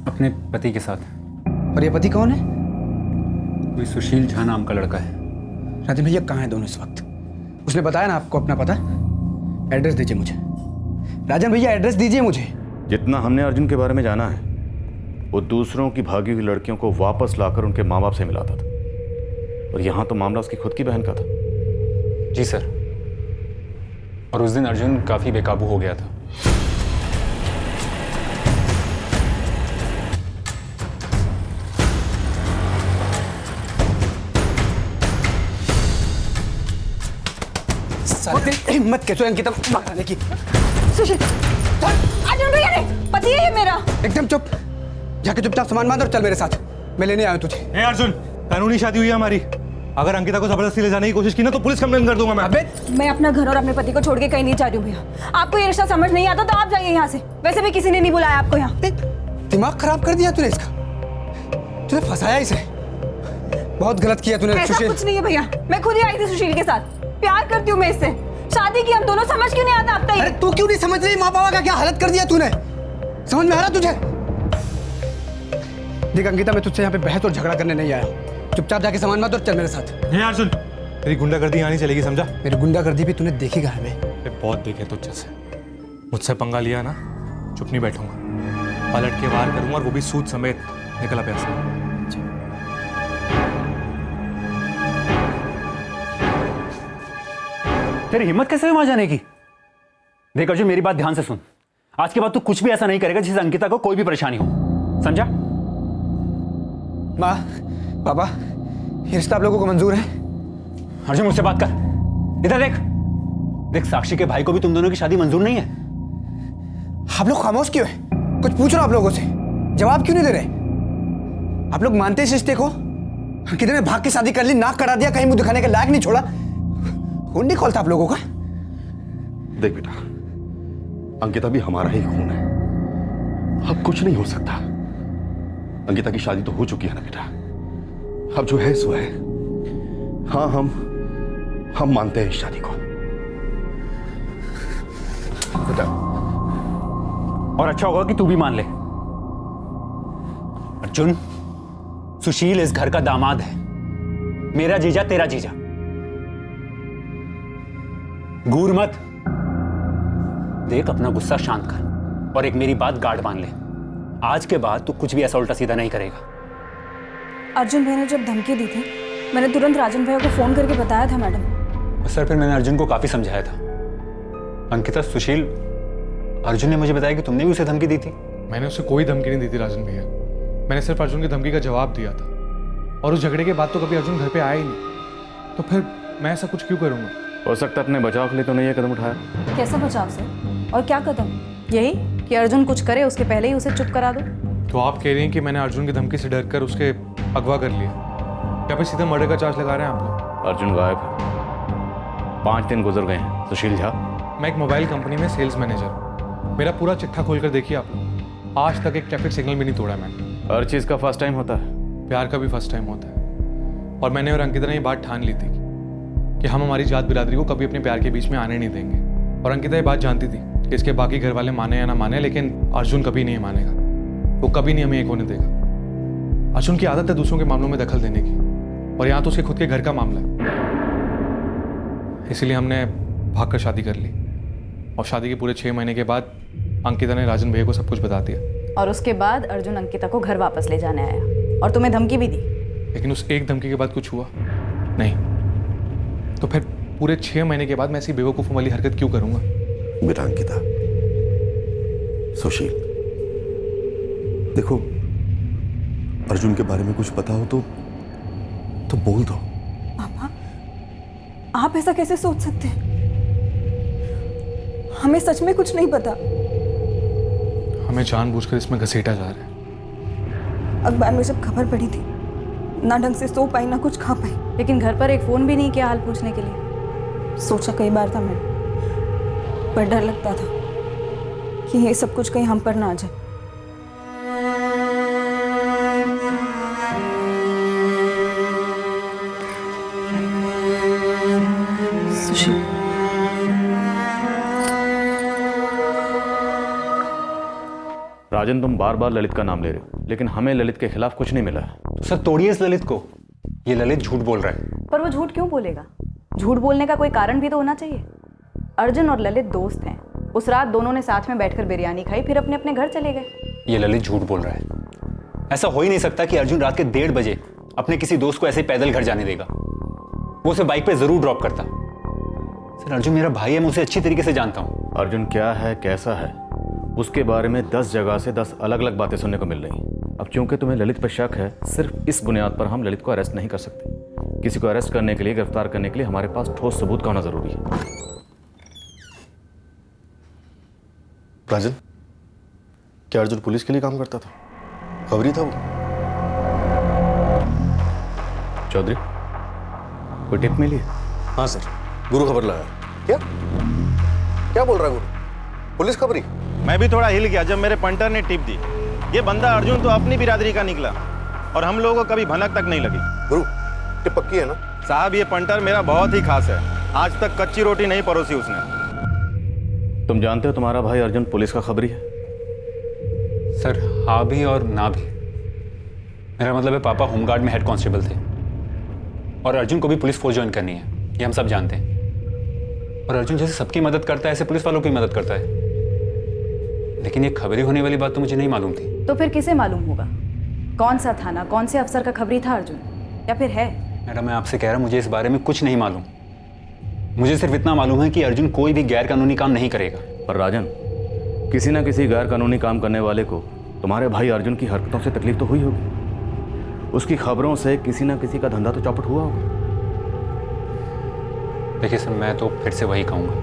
अपने पति के साथ। और ये पति कौन है? कोई सुशील झा नाम का लड़का है। राजन भैया कहाँ हैं दोनों इस वक्त? उसने बताया ना आपको अपना पता? एड्रेस दीजिए मुझे। राजन भैया एड्रेस दीजिए मुझे। जितना हमने अर्जुन के बारे में जाना है, वो दूसरों की भागी हुई लड़कियों को वापस लाकर उनके माँ बाप से मिलाता था, और यहाँ तो मामला उसकी खुद की बहन का था। जी सर, और उस दिन अर्जुन काफी बेकाबू हो गया था। हिम्मत कैसे अंकिता मारने की? सुशील, अर्जुन भैया ने पति है ये मेरा। एकदम चुप, जाके चुपचाप सामान बांध और चल मेरे साथ, मैं लेने आया तुझे। ए अर्जुन, कानूनी शादी हुई है हमारी। अगर अंकिता को जबरदस्ती ले जाने की कोशिश की ना तो पुलिस कंप्लेन कर दूंगा मैं। अबे मैं अपना घर और अपने पति को छोड़ के कहीं नहीं जा रही हूँ भैया। आपको ये रिश्ता समझ नहीं आता तो आप जाइए यहाँ से। वैसे भी किसी ने नहीं बुलाया आपको यहाँ। दिमाग खराब कर दिया तूने इसका, तूने फंसाया इसे। बहुत गलत किया तूने। ऐसा कुछ नहीं है भैया, मैं खुद ही आई थी सुशील के साथ। प्यार करती हूँ मैं इससे, शादी की हम दोनों। समझ क्यों नहीं आता अब तक? अरे तू क्यों नहीं समझ रही? माँ बाबा का क्या हालत कर दिया तूने, समझ में आ रहा तुझे? देख अंकिता, मैं तुझसे यहाँ पे बहस और झगड़ा करने नहीं आया। चुपचाप जाके सामान बांध और चल मेरे साथ। हे अर्जुन, तेरी गुंडागर्दी यहाँ नहीं चलेगी, समझा? मेरी गुंडागर्दी भी तूने देखी कहाँ है? बहुत देखे तुझ जैसे। मुझसे पंगा लिया ना, चुप नहीं बैठूंगा, पलट के वार करूंगा, और वो भी सूद समेत। निकला पैसा। तेरी हिम्मत कैसे हुई वहां जाने की? देख अर्जुन, मेरी बात ध्यान से सुन। आज के बाद तू कुछ भी ऐसा नहीं करेगा जिससे अंकिता को कोई भी परेशानी हो, समझा? माँ, पापा, ये रिश्ता आप लोगों को मंजूर है? अर्जुन मुझसे बात कर, इधर देख। देख, साक्षी के भाई को भी तुम दोनों की शादी मंजूर नहीं है। आप लोग खामोश क्यों है? कुछ पूछ रहा हूं आप लोगों से, जवाब क्यों नहीं दे रहे? आप लोग मानते इस रिश्ते को? कितने भाग की शादी कर ली, नाक कटा दिया, कहीं मुंह दिखाने के लायक नहीं छोड़ा। खून नहीं खोलता आप लोगों का? देख बेटा, अंकिता भी हमारा ही खून है, अब कुछ नहीं हो सकता। अंकिता की शादी तो हो चुकी है ना बेटा, अब जो है सो है। हाँ, हम मानते हैं इस शादी को बेटा, और अच्छा होगा कि तू भी मान ले। अर्जुन, सुशील इस घर का दामाद है, मेरा जीजा तेरा जीजा। घूर मत। देख, अपना गुस्सा शांत कर और एक मेरी बात गार्ड मान ले। आज के बाद तू कुछ भी ऐसा उल्टा सीधा नहीं करेगा। अर्जुन भैया ने जब धमकी दी थी, मैंने तुरंत राजन भैया को फोन करके बताया था मैडम। सर, फिर मैंने अर्जुन को काफी समझाया था। अंकिता, सुशील, अर्जुन ने मुझे बताया कि तुमने भी उसे धमकी दी थी। मैंने उसे कोई धमकी नहीं दी थी राजन भैया, मैंने सिर्फ अर्जुन की धमकी का जवाब दिया था। और उस झगड़े के बाद तो कभी अर्जुन घर पे आया ही नहीं, तो फिर मैं ऐसा कुछ क्यों करूंगा? हो सकता है अपने बचाव के लिए तो नहीं ये कदम उठाया। कैसा बचाव से? और क्या कदम? यही कि अर्जुन कुछ करे उसके पहले ही उसे चुप करा दो। तो आप कह रही हैं कि मैंने अर्जुन की धमकी से डरकर उसके अगवा कर लिया, या फिर सीधा मर्डर का चार्ज लगा रहे हैं आप लोग? अर्जुन गायब है, 5 दिन गुजर गए हैं। सुशील झा, मैं एक मोबाइल कंपनी में सेल्स मैनेजर हूँ, मेरा पूरा चिट्ठा खोलकर देखिए आप लोग। आज तक एक ट्रैफिक सिग्नल भी नहीं तोड़ा मैंने। हर चीज़ का फर्स्ट टाइम होता है, प्यार का भी फर्स्ट टाइम होता है। और मैंने और अंकिता ने ये बात ठान ली थी कि हम हमारी जात बिरादरी को कभी अपने प्यार के बीच में आने नहीं देंगे। और अंकिता ये बात जानती थी कि इसके बाकी घर वाले माने या ना माने, लेकिन अर्जुन कभी नहीं मानेगा, वो कभी नहीं हमें एक होने देगा। अर्जुन की आदत है दूसरों के मामलों में दखल देने की, और यहाँ तो उसके खुद के घर का मामला है। इसीलिए हमने भाग कर शादी कर ली, और शादी के पूरे 6 महीने के बाद अंकिता ने राजन भैया को सब कुछ बता दिया। और उसके बाद अर्जुन अंकिता को घर वापस ले जाने आया और तुम्हें धमकी भी दी। लेकिन उस एक धमकी के बाद कुछ हुआ नहीं, तो फिर पूरे 6 महीने के बाद मैं ऐसी बेवकूफ़ों वाली हरकत क्यों करूंगा? बेटा अंकिता, सुशील, देखो अर्जुन के बारे में कुछ पता हो तो बोल दो। पापा, आप ऐसा कैसे सोच सकते हैं? हमें सच में कुछ नहीं पता। हमें जानबूझकर इसमें घसीटा जा रहा है। अखबार में जब खबर पड़ी थी, ना ढंग से सो पाई ना कुछ खा पाई। लेकिन घर पर एक फोन भी नहीं किया हाल पूछने के लिए। सोचा कई बार था मैडम, पर डर लगता था कि ये सब कुछ कहीं हम पर ना आ जाए। सुशील, राजन, तुम बार बार ललित का नाम ले रहे हो, लेकिन हमें ललित के खिलाफ कुछ नहीं मिला है। तो सर तोड़िए इस ललित को। ये ललित झूठ बोल रहा है। पर वो झूठ क्यों बोलेगा? झूठ बोलने का कोई कारण भी तो होना चाहिए। अर्जुन और ललित दोस्त हैं। उस रात दोनों ने साथ में बैठकर बिरयानी खाई, फिर अपने अपने घर चले गए। ये ललित झूठ बोल रहा है। ऐसा हो ही नहीं सकता कि अर्जुन रात के 1:30 बजे अपने किसी दोस्त को ऐसे पैदल घर जाने देगा। वो उसे बाइक पे जरूर ड्रॉप करता। सर अर्जुन मेरा भाई है, मैं उसे अच्छी तरीके से जानता हूँ। अर्जुन क्या है, कैसा है, उसके बारे में 10 जगह से 10 अलग अलग बातें सुनने को मिल रही। अब चूंकि तुम्हें ललित पर शक है, सिर्फ इस बुनियाद पर हम ललित को अरेस्ट नहीं कर सकते। किसी को अरेस्ट करने के लिए, गिरफ्तार करने के लिए हमारे पास ठोस सबूत का होना जरूरी है। राजन, क्या अर्जुन पुलिस के लिए काम करता था? खबरी था वो? चौधरी, कोई टिप मिली है? हाँ सर, गुरु खबर लाया। क्या बोल रहा है गुरु? पुलिस खबरी? मैं भी थोड़ा हिल गया जब मेरे पंटर ने टिप दी। ये बंदा अर्जुन तो अपनी बिरादरी का निकला और हम लोगों को कभी भनक तक नहीं लगी। गुरु, टिप पक्की है ना? साहब, ये पंटर मेरा बहुत ही खास है। आज तक कच्ची रोटी नहीं परोसी उसने। तुम जानते हो तुम्हारा भाई अर्जुन पुलिस का खबरी है? सर हाँ भी और ना भी। मेरा मतलब है पापा होमगार्ड में हेड कांस्टेबल थे और अर्जुन को भी पुलिस फोर्स ज्वाइन करनी है, ये हम सब जानते हैं। और अर्जुन जैसे सबकी मदद करता है, ऐसे पुलिस वालों की मदद करता है। लेकिन ये खबरी होने वाली बात तो मुझे नहीं मालूम थी। तो फिर किसे मालूम होगा? कौन सा थाना, कौन से अफसर का खबरी था अर्जुन, या फिर है? मैडम मैं आपसे कह रहा हूँ, मुझे इस बारे में कुछ नहीं मालूम। मुझे सिर्फ इतना मालूम है कि अर्जुन कोई भी गैर कानूनी काम नहीं करेगा। पर राजन, किसी ना किसी गैर कानूनी काम करने वाले को तुम्हारे भाई अर्जुन की हरकतों से तकलीफ तो हुई होगी। उसकी खबरों से किसी ना किसी का धंधा तो चौपट हुआ होगा। देखिए सर, मैं तो फिर से वही कहूँगा,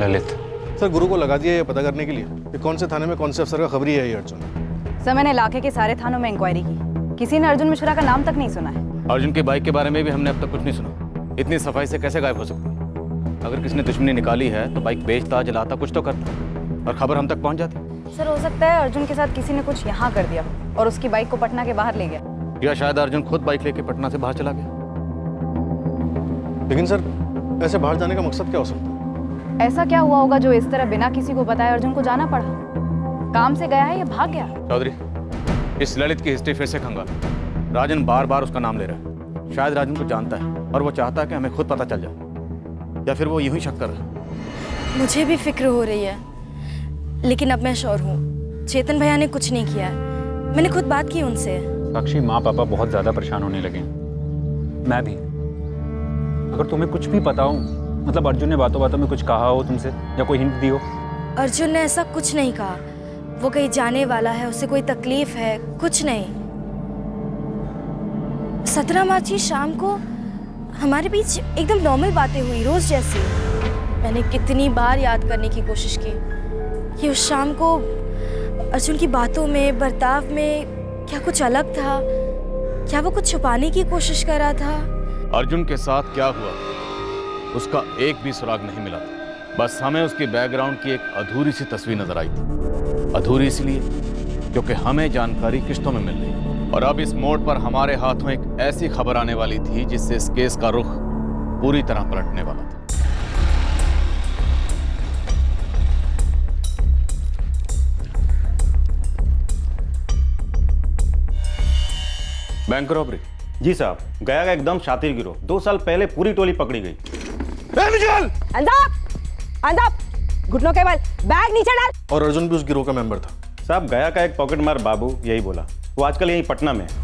ललित। सर गुरु को लगा दिया ये पता करने के लिए कि कौन से थाने में कौन से अफसर का खबरी है ये अर्जुन। सर मैंने इलाके के सारे थानों में इंक्वायरी की, किसी ने अर्जुन मिश्रा का नाम तक नहीं सुना है। अर्जुन के बाइक के बारे में भी हमने अब तक कुछ नहीं सुना। इतनी सफाई से कैसे गायब हो सकती? अगर किसी ने दुश्मनी निकाली है तो बाइक बेचता, जलाता, कुछ तो करता और खबर हम तक पहुंच जाती। सर हो सकता है अर्जुन के साथ किसी ने कुछ यहाँ कर दिया और उसकी बाइक को पटना के बाहर ले गया। या शायद अर्जुन खुद बाइक लेके पटना से बाहर चला गया। लेकिन सर ऐसे बाहर जाने का मकसद क्या हो सकता है? ऐसा क्या हुआ होगा जो इस तरह बिना किसी को बताए अर्जुन को जाना पड़ा? काम से गया है या भाग गया? चौधरी, इस ललित की हिस्ट्री फिर से खंगाल। राजन बार बार उसका नाम ले रहा है। शायद राजन को जानता है और वो चाहता है कि हमें खुद पता चल जाए, या फिर वो यूं ही शक कर रहा है। मुझे भी फिक्र हो रही है, लेकिन अब मैं श्योर हूँ चेतन भैया ने कुछ नहीं किया है। मैंने खुद बात की उनसे। साक्षी, माँ पापा बहुत ज़्यादा परेशान होने लगे। मैं भी। अगर तुम्हें कुछ भी पता हो, मतलब अर्जुन ने बातों बातों में कुछ कहा हो तुमसे या कोई हिंट दी हो? अर्जुन ने ऐसा कुछ नहीं कहा। वो कहीं जाने वाला है, उसे कोई तकलीफ है, कुछ नहीं। 17 मार्च की शाम को हमारे बीच एकदम नॉर्मल बातें हुई, रोज जैसी। मैंने कितनी बार याद करने की कोशिश की कि उस शाम को अर्जुन की बातों में, बर्ताव में क्या कुछ अलग था, क्या वो कुछ छुपाने की कोशिश कर रहा था। अर्जुन के साथ क्या हुआ उसका एक भी सुराग नहीं मिला था। बस हमें उसकी बैकग्राउंड की एक अधूरी सी तस्वीर नजर आई थी। अधूरी इसलिए क्योंकि हमें जानकारी किश्तों में मिल रही, और अब इस मोड़ पर हमारे हाथों एक ऐसी खबर आने वाली थी जिससे इस केस का रुख पूरी तरह पलटने वाला था। Bank robbery? जी साहब, गया का एकदम शातिर गिरोह। 2 साल पहले पूरी टोली पकड़ी गई। घुटनों के बल बैग नीचे डाल। और अर्जुन भी उस गिरोह का मेंबर था। साहब गया का एक पॉकेट मार बाबू यही बोला, वो आजकल यहीं पटना में है।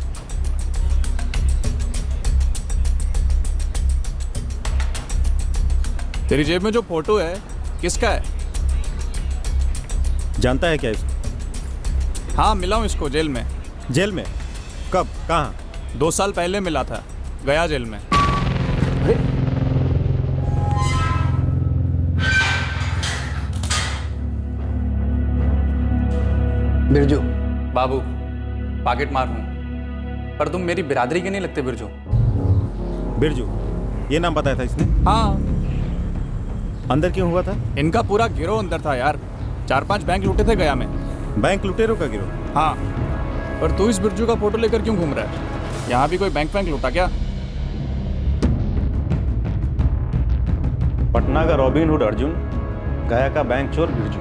तेरी जेब में जो फोटो है किसका है? जानता है क्या इसको? हाँ, मिला हूँ इसको जेल में। जेल में? कब, कहाँ? 2 साल पहले मिला था, गया जेल में। बिरजू। बाबू, पॉकेट मार हूँ, पर तुम मेरी बिरादरी के नहीं लगते बिरजू। बिरजू, ये नाम बताया था इसने? हाँ। अंदर क्यों हुआ था? इनका पूरा गिरोह अंदर था यार, 4-5 बैंक लूटे थे गया में। बैंक लुटेरों का गिरोह? हाँ, पर तू इस बिरजू का फोटो लेकर क्यों घूम रहा है? यहाँ भी कोई बैंक लूटा क्या? पटना का रॉबिन हुड अर्जुन, गया का बैंक चोर बिरजू।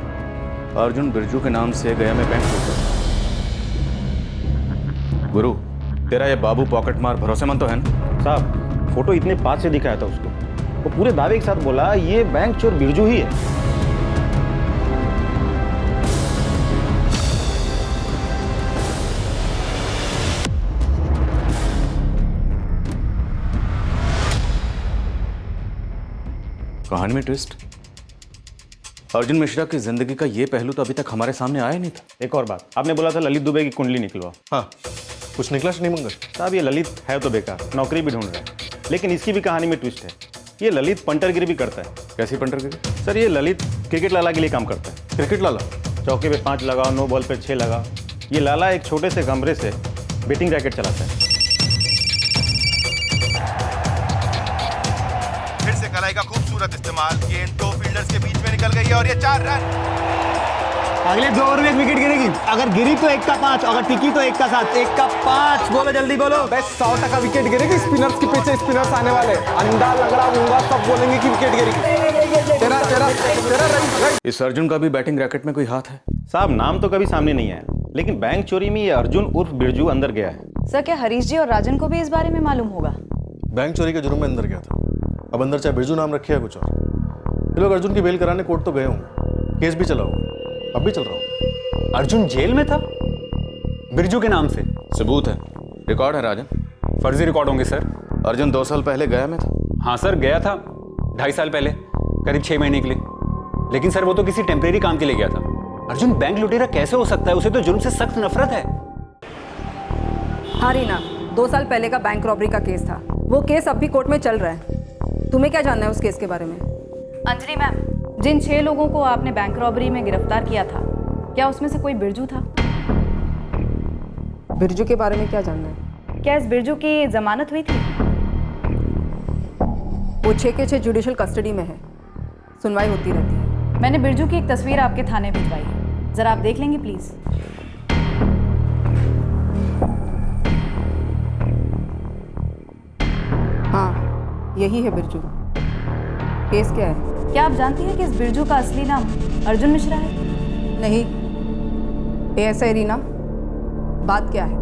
अर्जुन बिरजू के नाम से गया में बैंक लूटा। गुरु, तेरा ये बाबू पॉकेट मार भरोसेमंद तो है ना? साहब, फोटो इतने पास से दिखाया था उसको, वो पूरे दावे के साथ बोला ये बैंक चोर बिरजू ही है। कहानी में ट्विस्ट। अर्जुन मिश्रा की जिंदगी का ये पहलू तो अभी तक हमारे सामने आया नहीं था। एक और बात, आपने बोला था ललित दुबे की कुंडली निकलवा। हाँ, कुछ निकला नहीं मंगल? साहब, ये ललित है तो बेकार, नौकरी भी ढूंढ रहा है, लेकिन इसकी भी कहानी में ट्विस्ट है। ये ललित पंटरगिरी भी करता है। कैसी पंटरगिरी? सर, ये ललित क्रिकेट लाला के लिए काम करता है। क्रिकेट लाला? चौके पे 5 लगाओ, नो बॉल पे 6 लगाओ। ये लाला एक छोटे से कमरे से बेटिंग रैकेट चलाता है। फिर से कलाई का खूबसूरत इस्तेमाल, गेंद 2 फील्डर्स के बीच में निकल गई है और ये 4 रन। अगले 2 ओवर में 1 विकेट गिरेगी। अगर गिरी तो 1 का 5, अगर टिकी तो 1 का 7। 1 का 5, बोलो जल्दी बोलो। बस 100% विकेट गिरेगी। स्पिनर्स के पीछे स्पिनर्स आने वाले, अंडा लंगड़ा मुंगा सब बोलेंगे कि विकेट गिरेगी। तेरा इस अर्जुन का भी बैटिंग रैकेट में कोई हाथ है? साहब, नाम तो कभी सामने नहीं आया, लेकिन बैंक चोरी में ये अर्जुन उर्फ बिरजू अंदर गया है। सर, क्या हरीश जी और राजन को भी इस बारे में मालूम होगा? बैंक चोरी के जुर्म में अंदर गया था। अब अंदर चाहे बिरजू नाम रखे या कुछ और। ये लोग अर्जुन की बेल कराने कोर्ट तो गए हूँ, केस भी चला हुआ, अब भी चल रहा हूँ। अर्जुन जेल में था बिरजू के नाम से? सबूत है, रिकॉर्ड है राजन। फर्जी रिकॉर्ड होंगे सर। अर्जुन 2 साल पहले गया में था। हाँ सर, गया था 2.5 साल पहले, करीब 6 महीने के लिए। लेकिन सर वो तो किसी टेम्परेरी काम के लिए गया था। अर्जुन बैंक लुटेरा कैसे हो सकता है? उसे तो जुर्म से सख्त नफरत है। हाँ रीना, 2 साल पहले का बैंक रॉबरी का केस था। वो केस अब भी कोर्ट में चल रहा है। तुम्हें क्या जानना है उस केस के बारे में? अंजलि मैम, जिन 6 लोगों को आपने बैंक रॉबरी में गिरफ्तार किया था, क्या उसमें से कोई बिरजू था? बिरजू के बारे में क्या जानना है? क्या इस बिरजू की जमानत हुई थी? वो 6 के 6 जुडिशियल कस्टडी में है, सुनवाई होती रहती है। मैंने बिरजू की एक तस्वीर आपके थाने भिजवाई है, जरा आप देख लेंगे प्लीज। हाँ, यही है बिरजू। केस क्या है? क्या आप जानती हैं कि इस बिरजू का असली नाम अर्जुन मिश्रा है? नहीं। ऐसा है रीना, बात क्या है?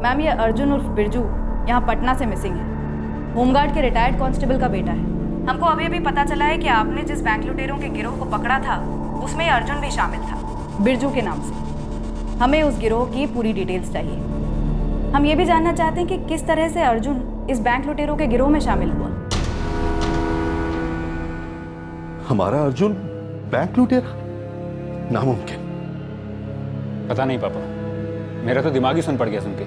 मैम, ये अर्जुन उर्फ बिरजू यहाँ पटना से मिसिंग है। होमगार्ड के रिटायर्ड कांस्टेबल का बेटा है। हमको अभी अभी पता चला है कि आपने जिस बैंक लुटेरों के गिरोह को पकड़ा था, उसमें अर्जुन भी शामिल था, बिरजू के नाम से। हमें उस गिरोह की पूरी डिटेल्स चाहिए। हम ये भी जानना चाहते हैं कि किस तरह से अर्जुन इस बैंक लुटेरों के गिरोह में शामिल हुआ। हमारा अर्जुन बैंक लुटेरा? नामुमकिन। पता नहीं पापा, मेरा तो दिमाग ही सुन पड़ गया सुन के।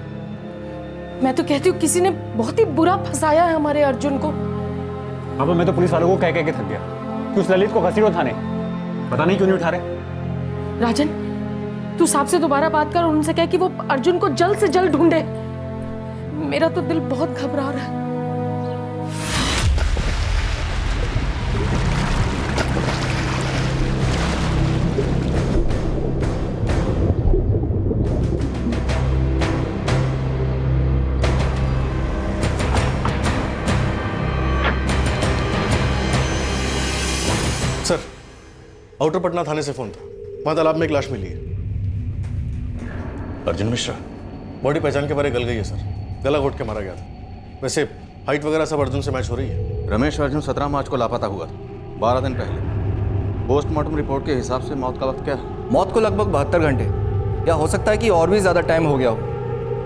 मैं तो कहती हूँ किसी ने बहुत ही बुरा फंसाया है हमारे अर्जुन को। पापा, मैं तो पुलिस वालों को कह के थक गया कि उस ललित को घसीटो थाने। पता नहीं क्यों नहीं उठा रहे। राजन, तू साहब से दोबारा बात कर और उनसे कह कि वो अर्जुन को जल्द से जल्द ढूंढे। मेरा तो दिल बहुत घबरा रहा है। सर, आउटर पटना थाने से फोन था, वहां तालाब में एक लाश मिली है। अर्जुन मिश्रा? बॉडी पहचान के बारे गल गई है सर, गला घोट के मारा गया था। वैसे हाइट वगैरह सब अर्जुन से मैच हो रही है। रमेश अर्जुन 17 मार्च को लापता हुआ था, 12 दिन पहले। पोस्टमार्टम रिपोर्ट के हिसाब से मौत का वक्त क्या है? मौत को लगभग 72 घंटे, या हो सकता है कि और भी ज़्यादा टाइम हो गया हो।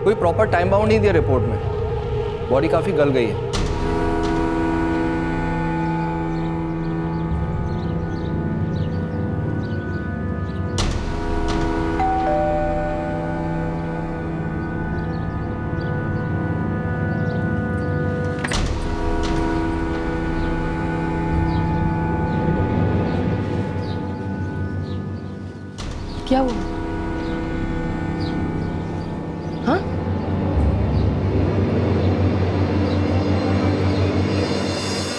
कोई प्रॉपर टाइम बाउंड नहीं दिया रिपोर्ट में। बॉडी काफ़ी गल गई है। क्या हुआ? हाँ?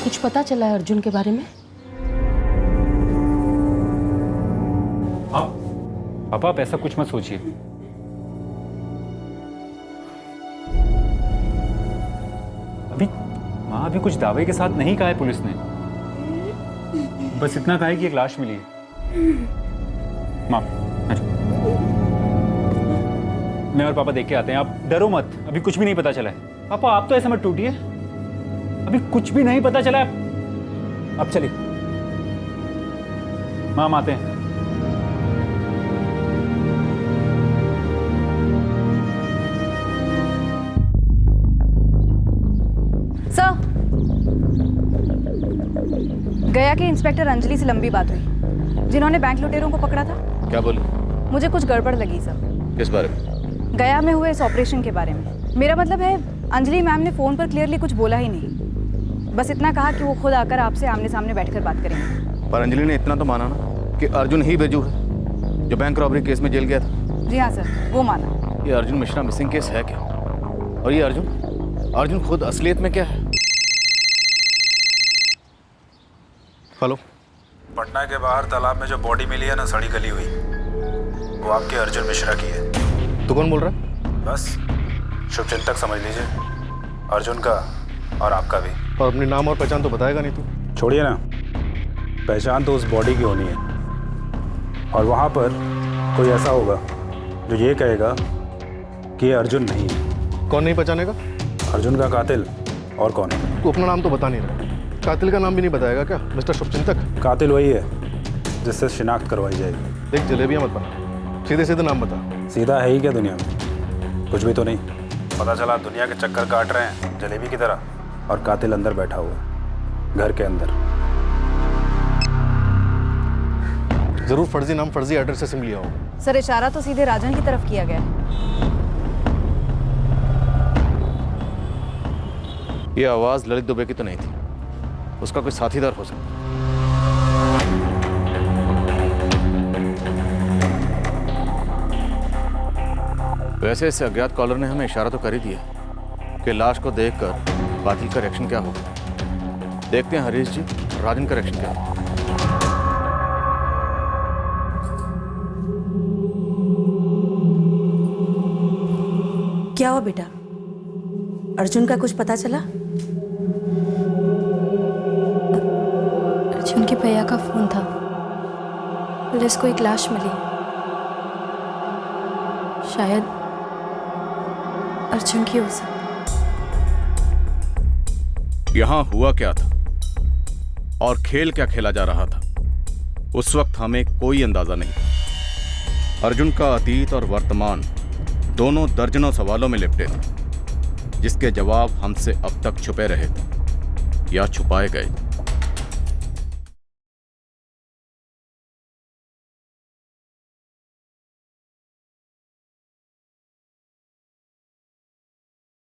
कुछ पता चला है अर्जुन के बारे में? पापा आप ऐसा कुछ मत सोचिए। माँ अभी कुछ दावे के साथ नहीं कहा है पुलिस ने, बस इतना कहा है कि एक लाश मिली है। माँ मैं और पापा देख के आते हैं, आप डरो मत, अभी कुछ भी नहीं पता चला है। पापा आप तो ऐसा मत टूटिए, अभी कुछ भी नहीं पता चला है। अब चलिए माँ हम आते हैं। सर, गया के इंस्पेक्टर अंजलि से लंबी बात हुई, जिन्होंने बैंक लुटेरों को पकड़ा था। क्या बोली? मुझे कुछ गड़बड़ लगी सर। किस बारे में? गया में हुए इस ऑपरेशन के बारे में। मेरा मतलब है अंजलि मैम ने फ़ोन पर क्लियरली कुछ बोला ही नहीं, बस इतना कहा कि वो खुद आकर आपसे आमने सामने बैठकर बात करेंगे। पर अंजलि ने इतना तो माना ना कि अर्जुन ही बिरजू है जो बैंक रॉबरी केस में जेल गया था। जी हाँ सर, वो माना। ये अर्जुन मिश्रा मिसिंग केस है क्या? और ये अर्जुन खुद असलियत में क्या है? हेलो, पटना के बाहर तालाब में जो बॉडी मिली है ना, सड़ी गली हुई, वो आपके अर्जुन मिश्रा की है। तू कौन बोल रहा है? बस शुभचिंतक समझ लीजिए, अर्जुन का और आपका भी। और अपनी नाम और पहचान तो बताएगा नहीं तू? छोड़िए ना, पहचान तो उस बॉडी की होनी है, और वहाँ पर कोई ऐसा होगा जो ये कहेगा कि ये अर्जुन नहीं है। कौन नहीं पहचानेगा? अर्जुन का कातिल, और कौन है? तू अपना नाम तो बता नहीं रहा, कातिल का नाम भी नहीं बताएगा क्या मिस्टर शुभचिंतक? कातिल वही है जिससे शिनाख्त करवाई जाएगी। देख, जलेबियाँ मत बना, सीधे सीधे नाम बता। सीधा है ही क्या दुनिया में? कुछ भी तो नहीं। पता चला दुनिया के चक्कर काट रहे हैं जलेबी की तरह, और कातिल अंदर बैठा हुआ है, घर के अंदर। जरूर फर्जी नाम फर्जी एड्रेस से सिम लिया होगा। सर, इशारा तो सीधे राजन की तरफ किया गया है। ये आवाज़ ललित दुबे की तो नहीं थी, उसका कोई साथीदार हो सकता। वैसे इस अज्ञात कॉलर ने हमें इशारा तो कर ही दिया कि लाश को देखकर कातिल का रिएक्शन क्या होगा। देखते हैं हरीश जी, राजन का रिएक्शन क्या होगा। क्या हुआ बेटा? अर्जुन का कुछ पता चला? अर्जुन के भैया का फोन था, पुलिस को एक लाश मिली, शायद अर्जुन की हो सकती। यहां हुआ क्या था और खेल क्या खेला जा रहा था, उस वक्त हमें कोई अंदाजा नहीं था। अर्जुन का अतीत और वर्तमान दोनों दर्जनों सवालों में लिपटे थे, जिसके जवाब हमसे अब तक छुपे रहे थे या छुपाए गए।